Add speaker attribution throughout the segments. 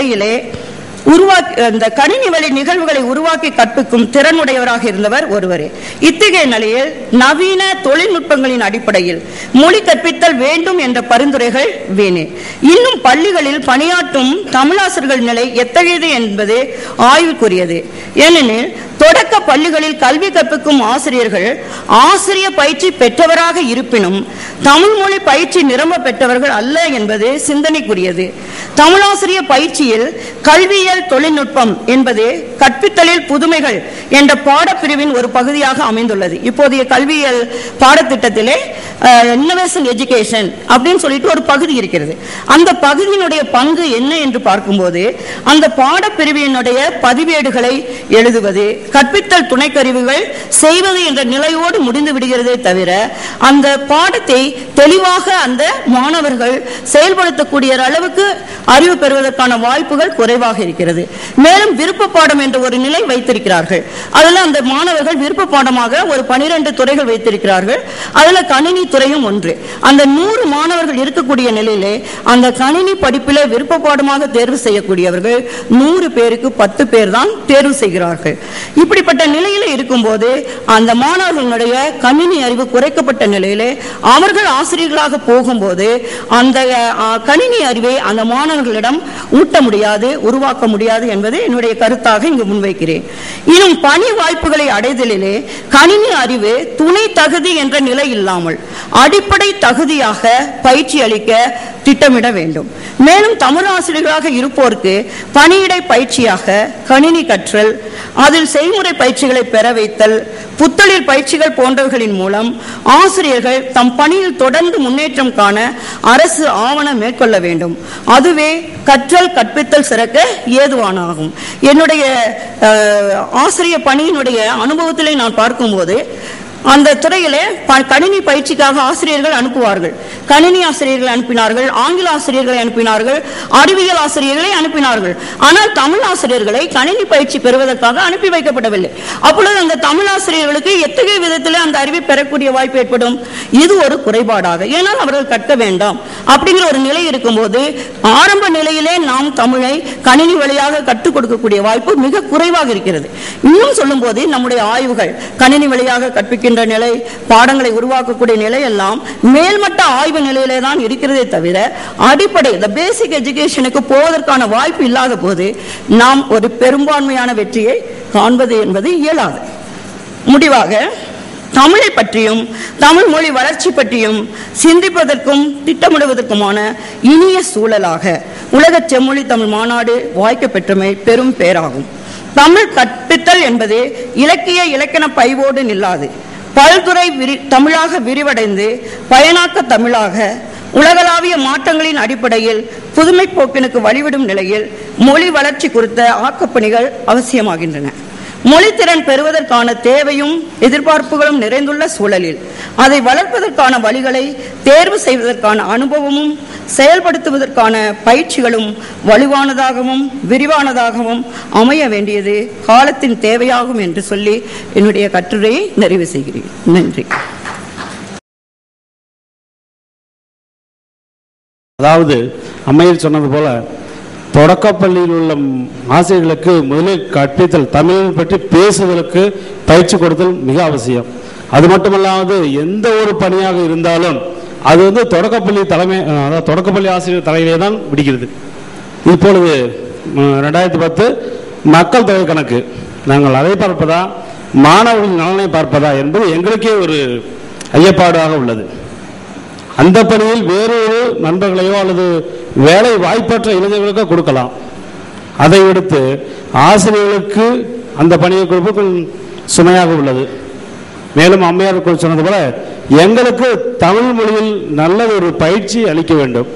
Speaker 1: நிலையிலே இந்த கணினி வழி நிகழ்வுகளை உருவாக்கி கற்பிக்கும் திறனுடையவராக இருந்தவர் ஒருவரே. இத்தகைய நிலையில் நவீன தொழில்நுட்பங்களின் அடிப்படையில் மொழி கற்பித்தல் வேண்டும் என்ற பரிந்துரைகள் வீணே. இன்னும் பள்ளிகளில் பணியாற்றும் தமிழாசிரியர்கள் நிலை எத்தகையது என்பது ஆய்வுக்குரியது. ஏனெனில் தொடக்க பள்ளிகளில் கல்வி கற்பிக்கும் ஆசிரியர்கள் ஆசிரிய பயிற்சி பெற்றவராக இருப்பினும் தமிழ் மொழி பயிற்சி நிரம்ப பெற்றவர்கள் அல்ல என்பது சிந்தனைக்குரியது. தமிழாசிரிய பயிற்சியில் கல்வியல் தொழில்நுட்பம் என்பது கற்பித்தலில் புதுமைகள் என்ற பாடப்பிரிவின் ஒரு பகுதியாக அமைந்துள்ளது. இப்போதைய கல்வியல் பாடத்திட்டத்திலே இன்னோவேஷன் எஜுகேஷன் அப்படின்னு சொல்லிட்டு ஒரு பகுதி இருக்கிறது. அந்த பகுதியினுடைய பங்கு என்ன என்று பார்க்கும்போது அந்த பாடப்பிரிவினுடைய பதிவேடுகளை எழுதுவது, கற்பித்தல் துணைக்கருவிகள் செய்வது என்ற நிலையோடு முடிந்து விடுகிறதே தவிர அந்த பாடத்தை தெளிவாக அந்த மாணவர்கள் செயல்படுத்தக்கூடிய அளவுக்கு அறிவு பெறுவதற்கான வாய்ப்புகள் குறைவாக இருக்கிறது. மேலும் விருப்ப பாடம் என்ற ஒரு நிலை வைத்திருக்கிறார்கள். அதுல அந்த மாணவர்கள் விருப்ப பாடமாக ஒரு 12 துறைகள் வைத்திருக்கிறார்கள். அதுல கணினி துறையும் ஒன்று. அந்த 100 மாணவர்கள் இருக்கக்கூடிய நிலையிலே அந்த கணினி படிப்பிலே விருப்ப பாடமாக தேர்வு செய்யக்கூடியவர்கள் 100 பேருக்கு 10 பேர் தான் தேர்வு செய்கிறார்கள். இப்படிப்பட்ட நிலையில இருக்கும்போது அந்த மாணவர்களுடைய கணினி அறிவு குறைக்கப்பட்ட நிலையிலே அவர்கள் ஆசிரியர்களாக போகும்போது அந்த கணினி அறிவை அந்த மாணவர்களிடம் ஊட்ட முடியாது, உருவாக்க முடியாது என்பது என்னுடைய கருத்தாக இங்கு முன்வைக்கிறேன். இன்னும் பணி வாய்ப்புகளை அடைதலிலே கணினி அறிவு துணை தகுதி என்ற நிலை இல்லாமல் அடிப்படை தகுதியாக பயிற்சி அளிக்க திட்டமிட வேண்டும். மேலும் தமிழ் ஆசிரியர்களாக இருப்போருக்கு பணியிடை பயிற்சியாக கணினி கற்றல், அதில் செய்முறை பயிற்சிகளை பெற வைத்தல், புத்தொழில் பயிற்சிகள் போன்றவர்களின் மூலம் ஆசிரியர்கள் தம் பணியில் தொடர்ந்து முன்னேற்றம் காண அரசு ஆவணம் மேற்கொள்ள வேண்டும். அதுவே கற்றல் கற்பித்தல் சிறக்க ஏதுவானாகும். என்னுடைய ஆசிரியர் பணியினுடைய அனுபவத்திலே நான் பார்க்கும்போது அந்த துறையிலே கணினி பயிற்சிக்காக ஆசிரியர்கள் அனுப்புவார்கள். கணினி ஆசிரியர்கள் அனுப்பினார்கள், ஆங்கில ஆசிரியர்களை அனுப்பினார்கள், அறிவியல் ஆசிரியர்களை அனுப்பினார்கள். ஆனால் தமிழ் ஆசிரியர்களை கணினி பயிற்சி பெறுவதற்காக அனுப்பி வைக்கப்படவில்லை. அப்பொழுது அந்த தமிழ் ஆசிரியர்களுக்கு எத்தகைய விதத்தில் அந்த அறிவை பெறக்கூடிய வாய்ப்பு ஏற்படும்? இது ஒரு குறைபாடாக, ஏனால் அவர்கள் கற்க வேண்டாம் அப்படிங்கிற ஒரு நிலை இருக்கும்போது ஆரம்ப நிலையிலே நாம் தமிழை கணினி வழியாக கற்றுக் கொடுக்கக்கூடிய வாய்ப்பு மிக குறைவாக இருக்கிறது. இன்னும் சொல்லும் போது நம்முடைய ஆய்வுகள் கணினி வழியாக கற்பிக்கின்ற நிலை, பாடங்களை உருவாக்கக்கூடிய நிலை எல்லாம் மேல்மட்ட ஆய்வு நிலையிலே தான் இருக்கிறதே தவிர அடிப்படை பேசிக் எஜுகேஷனுக்கு போவதற்கான வாய்ப்பு இல்லாத போது நாம் ஒரு பெரும்பான்மையான வெற்றியை காண்பது என்பது இயலாது. முடிவாக தமிழை பற்றியும் தமிழ் மொழி வளர்ச்சி பற்றியும் சிந்திப்பதற்கும் திட்டமிடுவதற்குமான இனிய சூழலாக உலக செம்மொழி தமிழ் மாநாடு வாய்க்கப்பெற்றமை பெரும் பேராகும். தமிழ் கற்பித்தல் என்பது இலக்கிய இலக்கண பைவோடு நில்லாது பல்துறை தமிழாக விரிவடைந்து பயனாக்க தமிழாக உலகளாவிய மாற்றங்களின் அடிப்படையில் புதுமை போக்கினுக்கு வழிவிடும் நிலையில் மொழி வளர்ச்சி குறித்த ஆக்கப்பணிகள் அவசியமாகின்றன. மொழித்திறன் பெறுவதற்கான தேவையும் எதிர்பார்ப்புகளும் நிறைந்துள்ள சூழலில் அதை வளர்ப்பதற்கான வழிகளை தேர்வு செய்வதற்கான அனுபவமும் செயல்படுத்துவதற்கான பயிற்சிகளும் வலுவானதாகவும் விரிவானதாகவும் அமைய வேண்டியது காலத்தின் தேவையாகும் என்று சொல்லி என்னுடைய கட்டுரையை நிறைவு செய்கிறேன். நன்றி.
Speaker 2: அதாவது அம்மையில் சொன்னது போல தொடக்கப்பள்ளியில் உள்ள ஆசிரியர்களுக்கு முதலில் கற்பித்தல், தமிழ் பற்றி பேசுவதற்கு பயிற்சி கொடுத்தல் மிக அவசியம். அது மட்டுமல்லாது எந்த ஒரு பணியாக இருந்தாலும் அது தொடக்கப்பள்ளி தலைமை, அதாவது தொடக்கப்பள்ளி ஆசிரியர் தலையிலே தான் விடுகிறது. இப்பொழுது 2010 மக்கள் தொகை கணக்கு, நாங்கள் அதை பார்ப்பதா மாணவர்களின் நலனை பார்ப்பதா என்பது எங்களுக்கே ஒரு ஐயப்பாடாக உள்ளது. அந்த பணியில் வேறு ஒரு நண்பர்களையோ அல்லது வேலை வாய்ப்பற்ற இளைஞர்களுக்கோ கொடுக்கலாம். அதை விடுத்து ஆசிரியர்களுக்கு அந்த பணியை கொடுப்பது சுமையாக உள்ளது. மேலும் அம்மையார் சொன்னது போல எங்களுக்கு தமிழ் மொழியில் நல்ல ஒரு பயிற்சி அளிக்க வேண்டும்.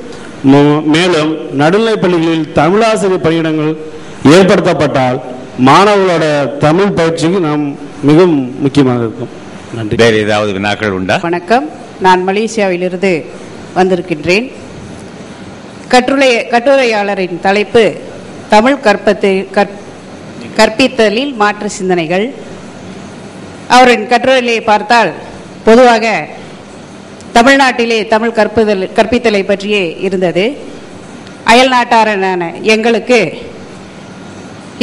Speaker 2: மேலும் நடுநிலைப் பள்ளிகளில் தமிழாசிரியர் பணியிடங்கள் ஏற்படுத்தப்பட்டால் மாணவர்களோட தமிழ் பயிற்சிக்கு நாம் மிகவும் முக்கியமாக இருக்கும். நன்றி.
Speaker 3: வேறு ஏதாவது வினாக்கள் உண்டா?
Speaker 4: வணக்கம், நான் மலேசியாவிலிருந்து வந்திருக்கின்றேன். கட்டுரையாளரின் தலைப்பு தமிழ் கற்பித்தலில் மாற்று சிந்தனைகள். அவரின் கட்டுரையை பார்த்தால் பொதுவாக தமிழ்நாட்டிலே தமிழ் கற்பித்தலை பற்றியே இருந்தது. அயல் நாட்டாரான எங்களுக்கு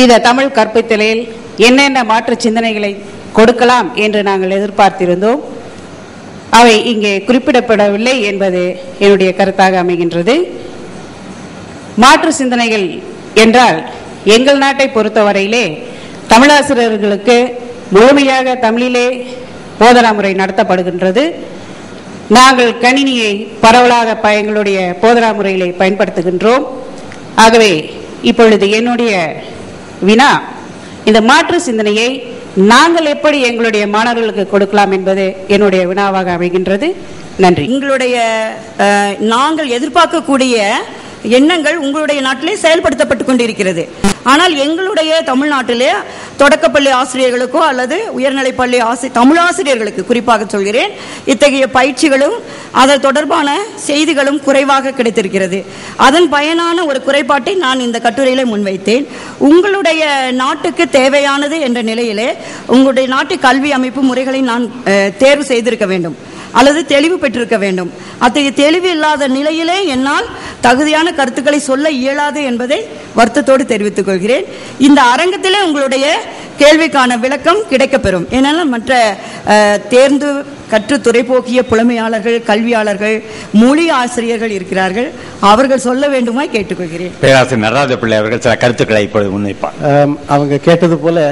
Speaker 4: இந்த தமிழ் கற்பித்தலில் என்னென்ன மாற்று சிந்தனைகளை கொடுக்கலாம் என்று நாங்கள் எதிர்பார்த்திருந்தோம். அவை இங்கே குறிப்பிடப்படவில்லை என்பது என்னுடைய கருத்தாக அமைகின்றது. மாற்று சிந்தனைகள் என்றால் எங்கள் நாட்டை பொறுத்தவரையிலே தமிழாசிரியர்களுக்கு முழுமையாக தமிழிலே போதனா முறை நடத்தப்படுகின்றது. நாங்கள் கணினியை பரவலாக எங்களுடைய போதனா முறையிலே பயன்படுத்துகின்றோம். ஆகவே இப்பொழுது என்னுடைய வினா, இந்த மாற்று சிந்தனையை நாங்கள் எப்படி எங்களுடைய மாணவர்களுக்கு கொடுக்கலாம் என்பது என்னுடைய வினாவாக அமைகின்றது. நன்றி.
Speaker 1: உங்களுடைய நாங்கள் எதிர்பார்க்கக்கூடிய எண்ணங்கள் உங்களுடைய நாட்டிலே செயல்படுத்தப்பட்டுக் கொண்டிருக்கிறது. ஆனால் எங்களுடைய தமிழ்நாட்டிலே தொடக்கப்பள்ளி ஆசிரியர்களுக்கோ அல்லது உயர்நிலைப்பள்ளி தமிழாசிரியர்களுக்கு குறிப்பாக சொல்கிறேன், இத்தகைய பயிற்சிகளும் அதன் தொடர்பான செய்திகளும் குறைவாக கிடைத்திருக்கிறது. அதன் பயனான ஒரு குறைபாட்டை நான் இந்த கட்டுரையிலே முன்வைத்தேன். உங்களுடைய நாட்டுக்கு தேவையானது என்ற நிலையிலே உங்களுடைய நாட்டு கல்வி அமைப்பு முறைகளை நான் தேர்வு செய்திருக்க வேண்டும் அல்லது தெளிவு பெற்றிருக்க வேண்டும். அத்தகைய தெளிவு இல்லாத நிலையிலே என்னால் தகுதியான கருத்துக்களை சொல்ல இயலாது என்பதை வருத்தத்தோடு தெரிவித்துக் கொள்கிறேன். இந்த அரங்கத்திலே உங்களுடைய கேள்விக்கான விளக்கம் கிடைக்கப்பெறும். ஏனென்றால் மற்ற தேர்ந்து கற்று துறைபோக்கிய புலமையாளர்கள், கல்வியாளர்கள், மொழி ஆசிரியர்கள் இருக்கிறார்கள். அவர்கள் சொல்ல வேண்டுமா கேட்டுக்கொள்கிறேன்.
Speaker 3: பேராசிரியர் நடராஜ பிள்ளை அவர்கள் சில கருத்துக்களை இப்பொழுது முன்வைப்பார்.
Speaker 5: அவங்க கேட்டது போல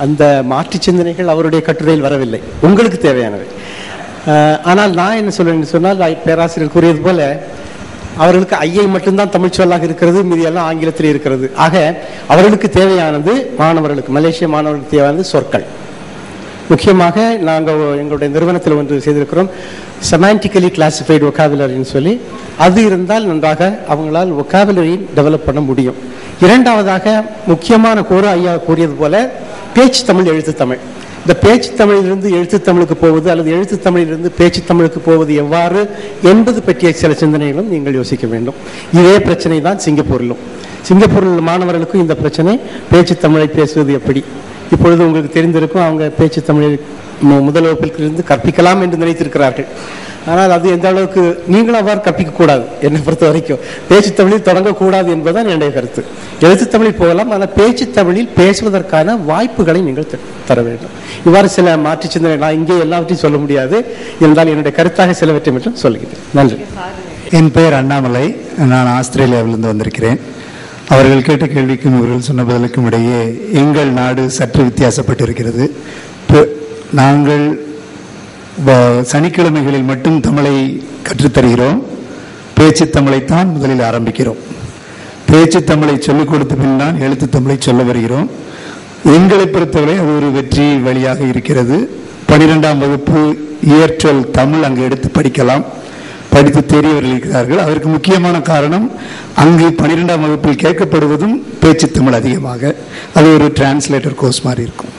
Speaker 5: அந்த மாற்று சிந்தனைகள் அவருடைய கட்டுரையில் வரவில்லை, உங்களுக்கு தேவையானவை. ஆனால் நான் என்ன சொல்றேன்னு சொன்னால், பேராசிரியர் கூறியது போல அவர்களுக்கு ஐயை மட்டும்தான் தமிழ் சொல்லாக இருக்கிறது, மீதியெல்லாம் ஆங்கிலத்தில் இருக்கிறது. ஆக அவர்களுக்கு தேவையானது மாணவர்களுக்கு, மலேசிய மாணவர்களுக்கு தேவையானது சொற்கள். முக்கியமாக நாங்கள் எங்களுடைய நிறுவனத்தில் ஒன்று செய்திருக்கிறோம், செமான்டிக்கலி கிளாசிஃபைடு ஒகாபுலரின்னு சொல்லி. அது இருந்தால் நன்றாக அவங்களால் ஒகாபுலரி டெவலப் பண்ண முடியும். இரண்டாவதாக முக்கியமான கோர ஐயா கூறியது போல பேச்சு தமிழ், எழுத்து தமிழ். இந்த பேச்சு தமிழிலிருந்து எழுத்து தமிழுக்கு போவது அல்லது எழுத்து தமிழிலிருந்து பேச்சு தமிழுக்கு போவது எவ்வாறு என்பது பற்றிய சில சிந்தனைகளும் நீங்கள் யோசிக்க வேண்டும். இதே பிரச்சனை தான் சிங்கப்பூரில் மாணவர்களுக்கும் இந்த பிரச்சனை, பேச்சு தமிழை பேசுவது எப்படி. இப்பொழுது உங்களுக்கு தெரிந்திருக்கும், அவங்க பேச்சு தமிழை முதல் வகுப்பிலிருந்து கற்பிக்கலாம் என்று நினைத்திருக்கிறார்கள். ஆனால் அது எந்த அளவுக்கு நீங்களும் அவ்வாறு கற்பிக்கக்கூடாது. என்னை பொறுத்த வரைக்கும் பேச்சு தமிழில் தொடங்கக்கூடாது என்பதுதான் என்னுடைய கருத்து. எழுத்து தமிழில் போகலாம், ஆனால் பேச்சு தமிழில் பேசுவதற்கான வாய்ப்புகளை நீங்கள் தர வேண்டும். இவ்வாறு சில மாற்று சிந்தனை, நான் இங்கே எல்லாவற்றையும் சொல்ல முடியாது, என்றால் என்னுடைய கருத்தாக சிலவற்றை மட்டும் சொல்லுகிறேன். நன்றி.
Speaker 6: என் பெயர் அண்ணாமலை, நான் ஆஸ்திரேலியாவிலிருந்து வந்திருக்கிறேன். அவர்கள் கேட்ட கேள்விக்கும் இவர்கள் சொன்ன பதிலுக்கும் இடையே எங்கள் நாடு சற்று வித்தியாசப்பட்டிருக்கிறது. நாங்கள் சனிக்கிழமைகளில் மட்டும் தமிழை கற்றுத்தருகிறோம். பேச்சு தமிழைத்தான் முதலில் ஆரம்பிக்கிறோம். பேச்சு தமிழை சொல்லிக் கொடுத்த பின் தான் எழுத்து தமிழை சொல்ல வருகிறோம். எங்களை பொறுத்தவரை அது ஒரு வெற்றி வழியாக இருக்கிறது. 12ஆம் வகுப்பு இயற்றல் தமிழ் அங்கு எடுத்து படிக்கலாம், படித்து தெரியவர்கள் இருக்கிறார்கள். அதற்கு முக்கியமான காரணம், அங்கு 12ஆம் வகுப்பில் கேட்கப்படுவதும் பேச்சு தமிழ் அதிகமாக. அது ஒரு டிரான்ஸ்லேட்டர் கோர்ஸ் மாதிரி இருக்கும்.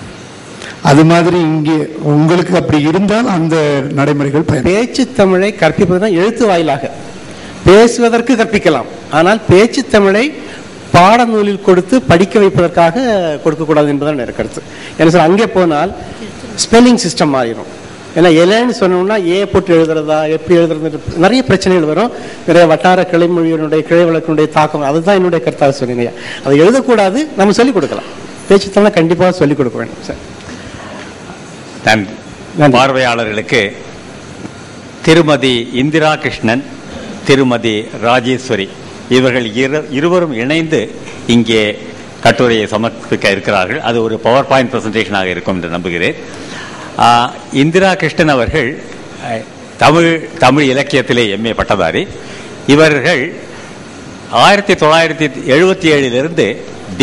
Speaker 6: அது மாதிரி இங்கே உங்களுக்கு அப்படி இருந்தால் அந்த நடைமுறைகள்
Speaker 5: பேச்சு தமிழை கற்பிப்பதுதான் எழுத்து வாயிலாக, பேசுவதற்கு கற்பிக்கலாம். ஆனால் பேச்சு தமிழை பாடநூலில் கொடுத்து படிக்க வைப்பதற்காக கொடுக்கக்கூடாது என்பதுதான் எனக்கு கருத்து. என்ன சார், அங்கே போனால் ஸ்பெல்லிங் சிஸ்டம் மாறிடும். ஏன்னா எலன்னு சொன்னோம்னா ஏ போட்டு எழுதுறதா, எப்படி எழுதுறது, நிறைய பிரச்சனைகள் வரும். நிறைய வட்டார கிளைமொழியினுடைய கிளை வழக்கினுடைய தாக்கம், அதுதான் என்னுடைய கருத்தாக சொன்னீங்க. அதை எழுதக்கூடாது, நம்ம சொல்லிக் கொடுக்கலாம். பேச்சு தமிழை கண்டிப்பாக சொல்லிக் கொடுக்க வேண்டும் சார்.
Speaker 3: பார்வையாளர்களுக்கு திருமதி இந்திரா கிருஷ்ணன், திருமதி ராஜேஸ்வரி இவர்கள் இருவரும் இணைந்து இங்கே கட்டுரையை சமர்ப்பிக்க இருக்கிறார்கள். அது ஒரு பவர் பாயிண்ட் பிரசன்டேஷனாக இருக்கும் என்று நம்புகிறேன். இந்திரா கிருஷ்ணன் அவர்கள் தமிழ் இலக்கியத்திலே MA பட்டதாரி. இவர்கள் 1977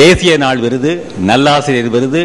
Speaker 3: தேசிய நாள் விருது, நல்லாசிரியர் விருது,